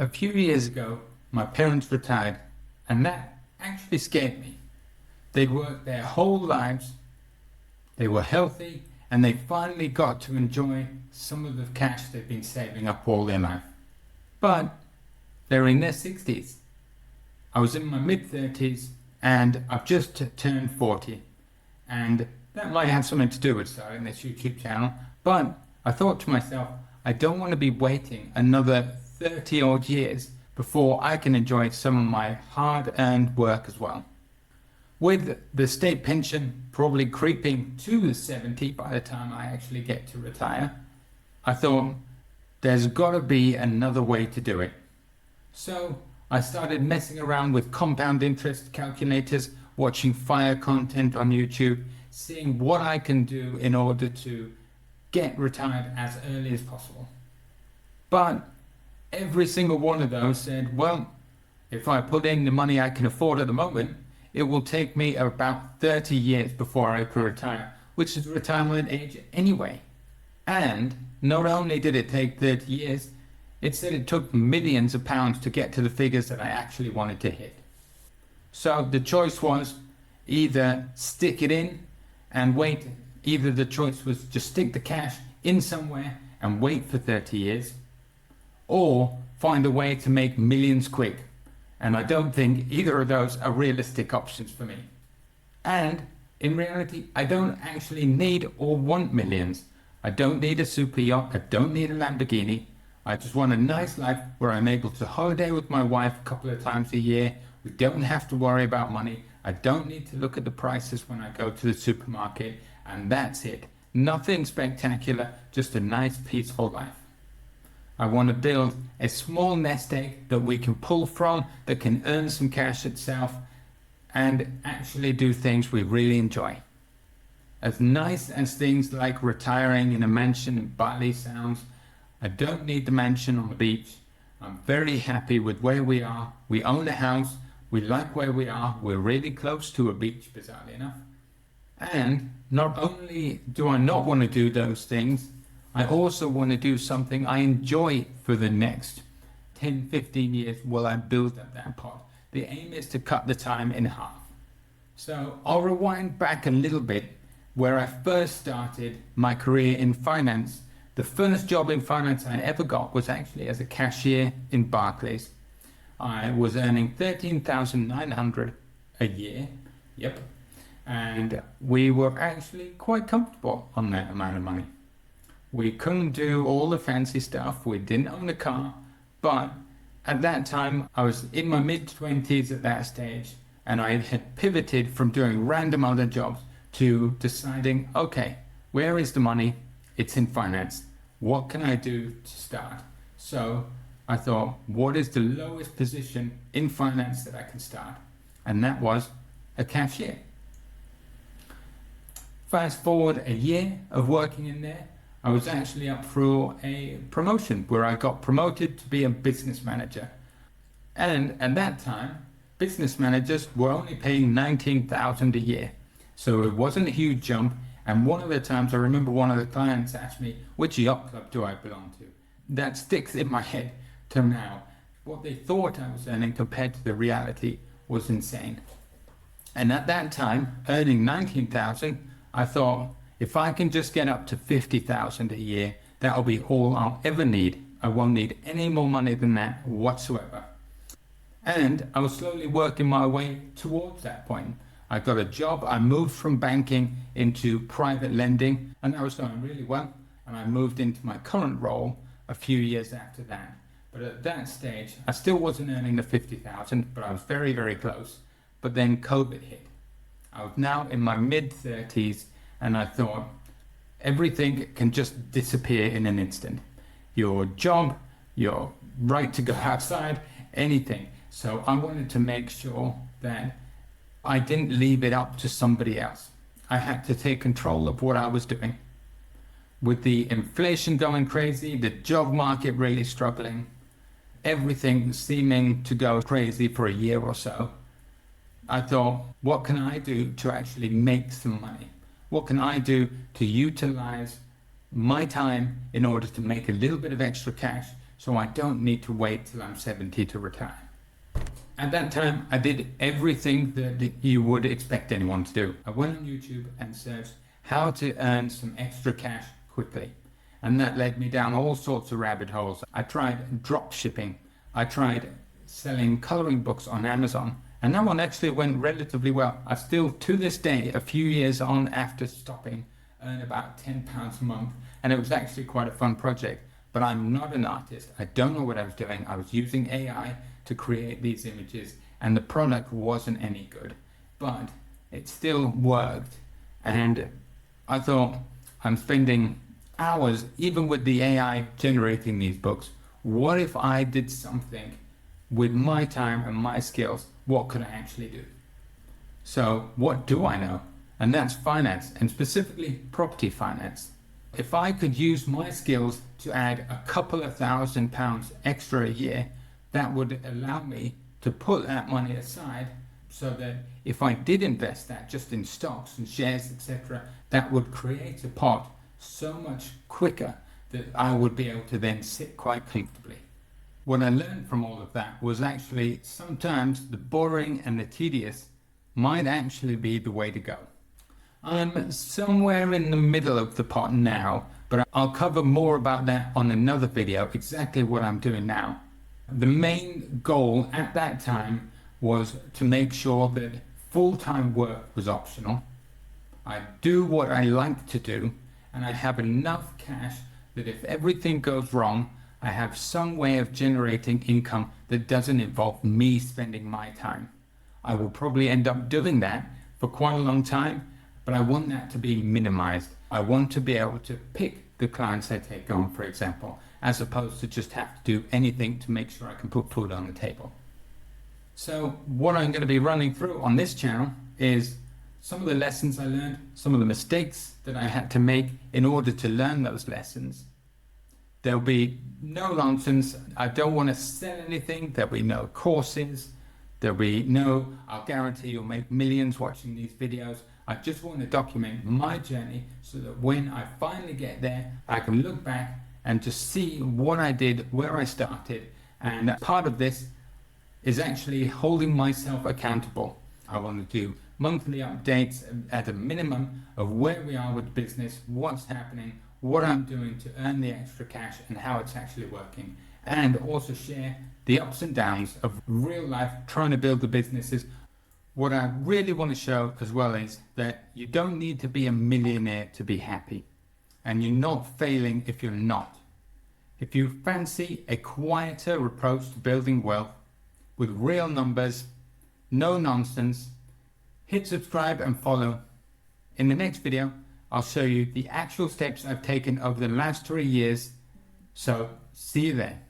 A few years ago, my parents retired, and that actually scared me. They'd worked their whole lives, they were healthy, and they finally got to enjoy some of the cash they'd been saving up all their life. But they're in their 60s. I was in my mid-30s, and I've just turned 40. And that might have something to do with starting this YouTube channel, but I thought to myself, I don't want to be waiting another 30 odd years before I can enjoy some of my hard-earned work as well. With the state pension probably creeping to the 70 by the time I actually get to retire, I thought there's got to be another way to do it. So I started messing around with compound interest calculators, watching FIRE content on YouTube, seeing what I can do in order to get retired as early as possible. But every single one of those said, well, if I put in the money I can afford at the moment, it will take me about 30 years before I can retire, which is retirement age anyway. And not only did it take 30 years, it said it took millions of pounds to get to the figures that I actually wanted to hit. So the choice was either stick it in and wait. Either the choice was just stick the cash in somewhere and wait for 30 years, or find a way to make millions quick. And I don't think either of those are realistic options for me. And in reality, I don't actually need or want millions. I don't need a super yacht. I don't need a Lamborghini. I just want a nice life where I'm able to holiday with my wife a couple of times a year. We don't have to worry about money. I don't need to look at the prices when I go to the supermarket. And that's it. Nothing spectacular, just a nice peaceful life. I want to build a small nest egg that we can pull from, that can earn some cash itself, and actually do things we really enjoy. As nice as things like retiring in a mansion in Bali sounds, I don't need the mansion on the beach. I'm very happy with where we are. We own a house. We like where we are. We're really close to a beach, bizarrely enough. And not only do I not want to do those things, I also want to do something I enjoy for the next 10, 15 years while I build up that pot. The aim is to cut the time in half. So I'll rewind back a little bit where I first started my career in finance. The first job in finance I ever got was actually as a cashier in Barclays. I was earning $13,900 a year. Yep. And we were actually quite comfortable on that amount of money. We couldn't do all the fancy stuff. We didn't own a car. But at that time, I was in my mid-20s at that stage, and I had pivoted from doing random other jobs to deciding, okay, where is the money? It's in finance. What can I do to start? So I thought, what is the lowest position in finance that I can start? And that was a cashier. Fast forward a year of working in there, I was actually up for a promotion where I got promoted to be a business manager. And at that time, business managers were only paying $19,000 a year. So it wasn't a huge jump. And one of the times I remember one of the clients asked me, which yacht club do I belong to? That sticks in my head till now. What they thought I was earning compared to the reality was insane. And at that time, earning $19,000, I thought, if I can just get up to $50,000 a year, that'll be all I'll ever need. I won't need any more money than that whatsoever. And I was slowly working my way towards that point. I got a job. I moved from banking into private lending, and I was doing really well. And I moved into my current role a few years after that. But at that stage, I still wasn't earning the $50,000, but I was very, very close. But then COVID hit. I was now in my mid-30s, and I thought, everything can just disappear in an instant. Your job, your right to go outside, anything. So I wanted to make sure that I didn't leave it up to somebody else. I had to take control of what I was doing. With the inflation going crazy, the job market really struggling, everything seeming to go crazy for a year or so, I thought, what can I do to actually make some money? What can I do to utilize my time in order to make a little bit of extra cash so I don't need to wait till I'm 70 to retire. At that time, I did everything that you would expect anyone to do. I went on YouTube and searched how to earn some extra cash quickly. And that led me down all sorts of rabbit holes. I tried drop shipping. I tried selling coloring books on Amazon. And that one actually went relatively well. I still, to this day, a few years on after stopping, earn about £10 a month. And it was actually quite a fun project. But I'm not an artist. I don't know what I was doing. I was using AI to create these images, and the product wasn't any good. But it still worked. And I thought, I'm spending hours, even with the AI generating these books. What if I did something with my time and my skills? What could I actually do? So what do I know? And that's finance, and specifically property finance. If I could use my skills to add a couple of £1,000 extra a year, that would allow me to put that money aside so that if I did invest that just in stocks and shares, etc., that would create a pot so much quicker that I would be able to then sit quite comfortably. What I learned from all of that was actually sometimes the boring and the tedious might actually be the way to go. I'm somewhere in the middle of the pot now, but I'll cover more about that on another video, exactly what I'm doing now. The main goal at that time was to make sure that full-time work was optional. I do what I like to do, and I have enough cash that if everything goes wrong, I have some way of generating income that doesn't involve me spending my time. I will probably end up doing that for quite a long time, but I want that to be minimized. I want to be able to pick the clients I take on, for example, as opposed to just have to do anything to make sure I can put food on the table. So what I'm going to be running through on this channel is some of the lessons I learned, some of the mistakes that I had to make in order to learn those lessons. There'll be no nonsense. I don't want to sell anything. There'll be no courses. There'll be no, I'll guarantee you'll make millions watching these videos. I just want to document my journey so that when I finally get there, I can look back and just see what I did, where I started. And part of this is actually holding myself accountable. I want to do monthly updates at a minimum of where we are with the business, what's happening, what I'm doing to earn the extra cash and how it's actually working. And also share the ups and downs of real life trying to build the businesses. What I really want to show as well is that you don't need to be a millionaire to be happy. And you're not failing if you're not. If you fancy a quieter approach to building wealth with real numbers, no nonsense, hit subscribe and follow. In the next video, I'll show you the actual steps I've taken over the last 3 years. So see you there.